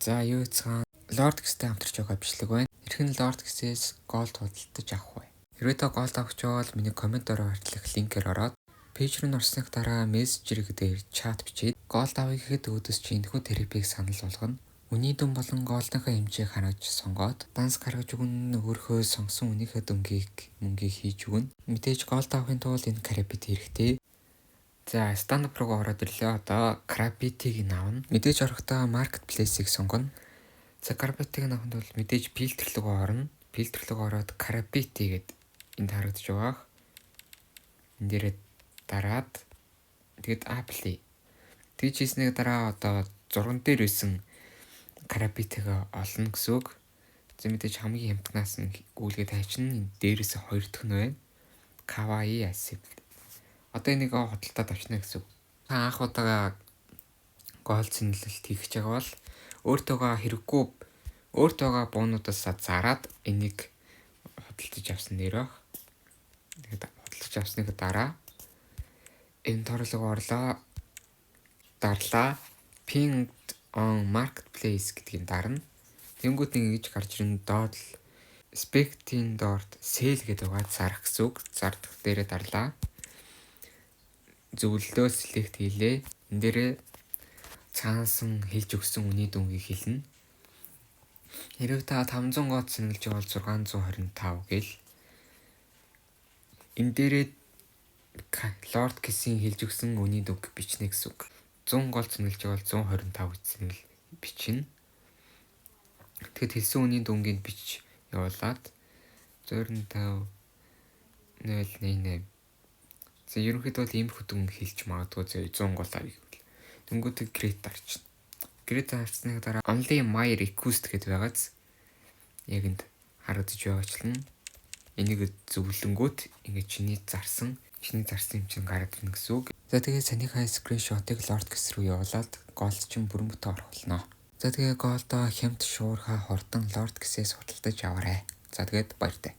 За юу цаан Lord гэстэй хамтарч байгаа бичлэг байна. Эрхэн Lord гэсээс голд худалдаж авах вэ? Хэрвээ та голд авах ч бол миний комментоор хартлах линкээр ороод пэйж рүү орсных дараа мессежер дээр чат бичээд голд авъя гэхэд өөдөөс чи энэхүү терапиг санал болгоно. Үний дүн болон голдынхаа хэмжээг харж сонгоод данс гаргаж өгнө, өөрийнхөө сонгосон үнийхээ мөнгийг хийж өгнө. Мэдээж голд авахын тулд энэ карапит хэрэгтэй. За стандарт руу ороод ирлээ. Одоо карапитыг авна. Мэдээж орохдоо маркетплейсийг сонгоно. За карапитыг авахын тулд мэдээж фильтр руу орно. Фильтр руу ороод карапити гэдэг энд харагдаж байгаа. Энд дээрээ дараад тэгээд apply. Тэгж хийсний дараа одоо зурган дээр байсан карапитыг олно гэсэн үг. За мэдээж хамгийн хямднаас нь гүйлгээ тайчин дээрээс 2 дахь нь байна. Kawaii acid. Одоо энийг хөдөлтөд авчна гэсэн үг. Та анх удаага гол цэнгэлэлт хийх гэж байгаа бол өөртөөгөө буунуудаас зараад энийг хөдөлтөж авсан нэр баг. Тэгээд хөдөлтөж авсны дараа энэ торлого орлоо. Дарлаа. Pinged on marketplace гэдгийг дарна. Тэнгүүд ингэж гарч ирэн доод expecting dort sale гэдэг байгаа зарах гэсэн үг. Зардах дээрээ дарлаа. Зөвлөлөө select хийлээ. Энд дээрээ цаансан хэлж өгсөн үний дүнгийг хэлнэ. Хэрвээ та 500 гол цэнгэлж байгаа бол 625 гээл. Энд дээрээ Lord гэсэн хэлж өгсөн үний дүнг бичнэ гэсэн үг. 100 гол цэнгэлж байгаа бол 125 цэнгэл бичнэ. Тэгэхэд хэлсэн үний дүнгийг бич явуулаад 125 088. За ерөнхийдөө бол иймэрхүү дүн хэлж магадгүй 100 гол авъя гэвэл. Дөнгөтэй create дарчихна. Create дарсны дараа only my request гэдэг байгааз яг энд харагдаж байгаачлан энийг зөвлөнгөт ингэ чиний зарсан юм чинь гараад ирнэ гэсэн үг. За тэгээд санийхаа скриншотыг Lord гэс рүү явуулаад голд чинь бүрэн бүтэн орох болно. За тэгээд голдоо хямд шуурхаа хурдан Lord гэсээс худалдаж аваарай. За тэгээд баяртай.